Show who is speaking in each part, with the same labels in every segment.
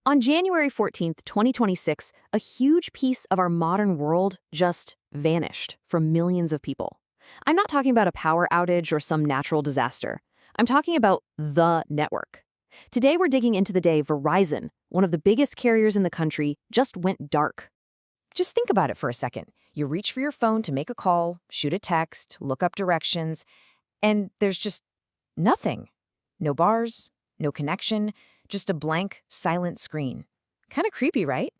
Speaker 1: On January 14th, 2026, a huge piece of our modern world just vanished from millions of people. I'm not talking about a power outage or some natural disaster. I'm talking about the network. Today, we're digging into the day Verizon, one of the biggest carriers in the country, just went dark.
Speaker 2: Just think about it for a second. You reach for your phone to make a call, shoot a text, look up directions, and there's just nothing. No bars, no connection, just a blank, silent screen. Kind of creepy, right?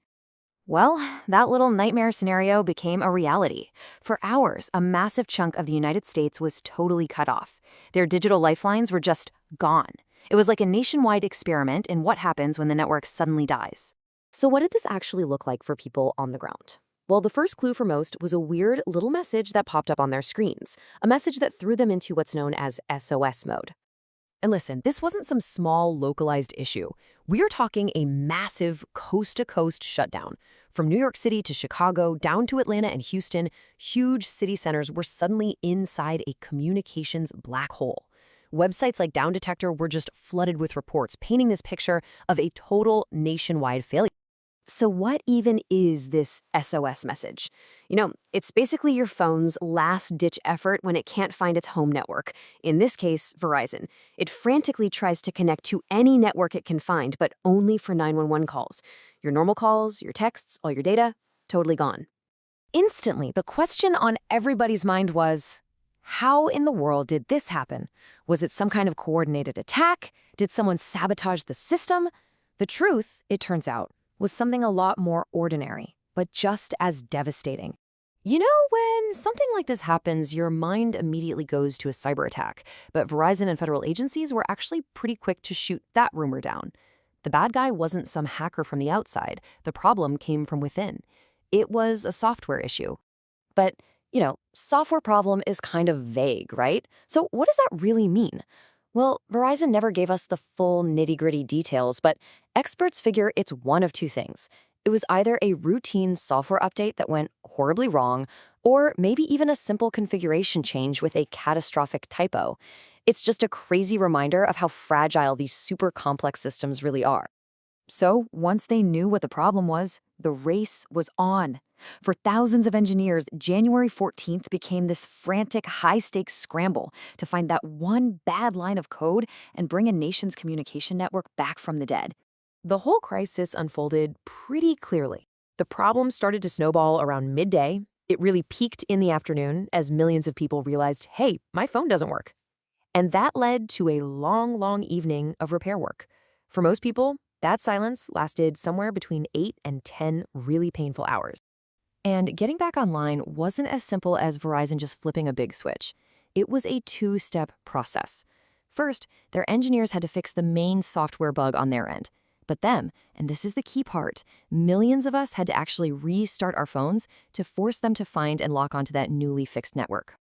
Speaker 1: Well, that little nightmare scenario became a reality. For hours, a massive chunk of the United States was totally cut off. Their digital lifelines were just gone. It was like a nationwide experiment in what happens when the network suddenly dies. So what did this actually look like for people on the ground? Well, the first clue for most was a weird little message that popped up on their screens, a message that threw them into what's known as SOS mode.
Speaker 2: And listen, this wasn't some small, localized issue. We're talking a massive coast-to-coast shutdown. From New York City to Chicago, down to Atlanta and Houston, huge city centers were suddenly inside a communications black hole. Websites like Down Detector were just flooded with reports painting this picture of a total nationwide failure.
Speaker 1: So what even is this SOS message? It's basically your phone's last-ditch effort when it can't find its home network. In this case, Verizon. It frantically tries to connect to any network it can find, but only for 911 calls. Your normal calls, your texts, all your data, totally gone.
Speaker 2: Instantly, the question on everybody's mind was, how in the world did this happen? Was it some kind of coordinated attack? Did someone sabotage the system? The truth, it turns out, was something a lot more ordinary, but just as devastating. You know, when something like this happens, your mind immediately goes to a cyber attack, but Verizon and federal agencies were actually pretty quick to shoot that rumor down. The bad guy wasn't some hacker from the outside. The problem came from within. It was a software issue.
Speaker 1: But, software problem is kind of vague, right? So what does that really mean? Well, Verizon never gave us the full nitty-gritty details, but experts figure it's one of two things. It was either a routine software update that went horribly wrong, or maybe even a simple configuration change with a catastrophic typo. It's just a crazy reminder of how fragile these super complex systems really are.
Speaker 2: So, once they knew what the problem was, the race was on. For thousands of engineers, January 14th became this frantic, high-stakes scramble to find that one bad line of code and bring a nation's communication network back from the dead. The whole crisis unfolded pretty clearly. The problem started to snowball around midday. It really peaked in the afternoon as millions of people realized, hey, my phone doesn't work. And that led to a long, long evening of repair work. For most people, that silence lasted somewhere between 8 and 10 really painful hours. And getting back online wasn't as simple as Verizon just flipping a big switch. It was a two-step process. First, their engineers had to fix the main software bug on their end. But them, and this is the key part, millions of us had to actually restart our phones to force them to find and lock onto that newly fixed network.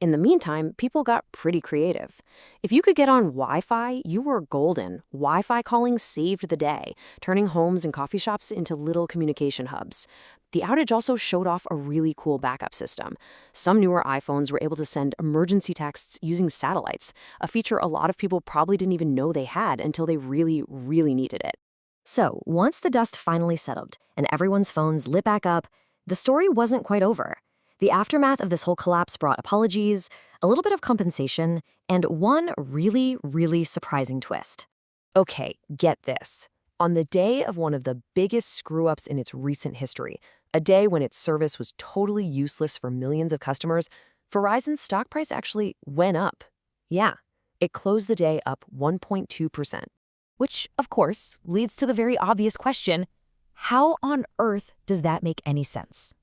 Speaker 2: In the meantime, people got pretty creative. If you could get on Wi-Fi, you were golden. Wi-Fi calling saved the day, turning homes and coffee shops into little communication hubs. The outage also showed off a really cool backup system. Some newer iPhones were able to send emergency texts using satellites, a feature a lot of people probably didn't even know they had until they really, really needed it.
Speaker 1: So, once the dust finally settled and everyone's phones lit back up, the story wasn't quite over. The aftermath of this whole collapse brought apologies, a little bit of compensation, and one really, really surprising twist.
Speaker 2: Okay, get this. On the day of one of the biggest screw-ups in its recent history, a day when its service was totally useless for millions of customers, Verizon's stock price actually went up. Yeah, it closed the day up 1.2%. Which, of course, leads to the very obvious question, how on earth does that make any sense?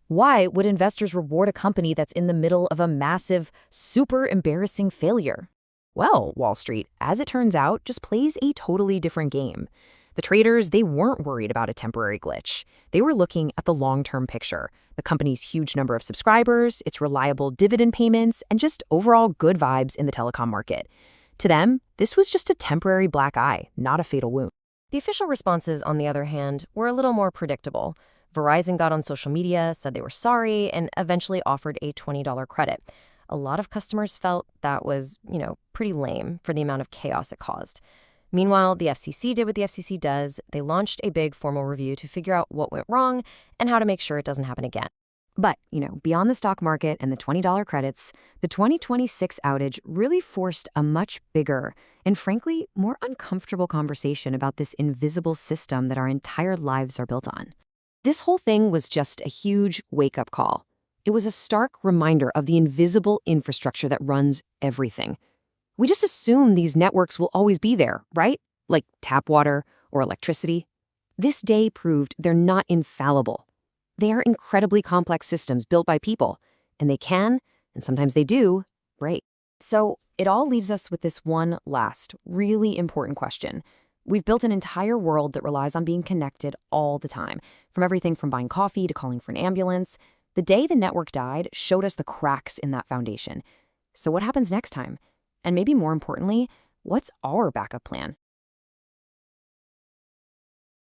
Speaker 2: Why would investors reward a company that's in the middle of a massive, super embarrassing failure? Well, Wall Street, as it turns out, just plays a totally different game. The traders, they weren't worried about a temporary glitch. They were looking at the long-term picture, the company's huge number of subscribers, its reliable dividend payments, and just overall good vibes in the telecom market. To them, this was just a temporary black eye, not a fatal wound.
Speaker 1: The official responses, on the other hand, were a little more predictable. Verizon got on social media, said they were sorry, and eventually offered a $20 credit. A lot of customers felt that was, pretty lame for the amount of chaos it caused. Meanwhile, the FCC did what the FCC does. They launched a big formal review to figure out what went wrong and how to make sure it doesn't happen again.
Speaker 2: But, beyond the stock market and the $20 credits, the 2026 outage really forced a much bigger and, frankly, more uncomfortable conversation about this invisible system that our entire lives are built on. This whole thing was just a huge wake-up call. It was a stark reminder of the invisible infrastructure that runs everything. We just assume these networks will always be there, right? Like tap water or electricity. This day proved they're not infallible. They are incredibly complex systems built by people, and they can, and sometimes they do, break. So it all leaves us with this one last, really important question. We've built an entire world that relies on being connected all the time, from everything from buying coffee to calling for an ambulance. The day the network died showed us the cracks in that foundation. So what happens next time? And maybe more importantly, what's our backup plan?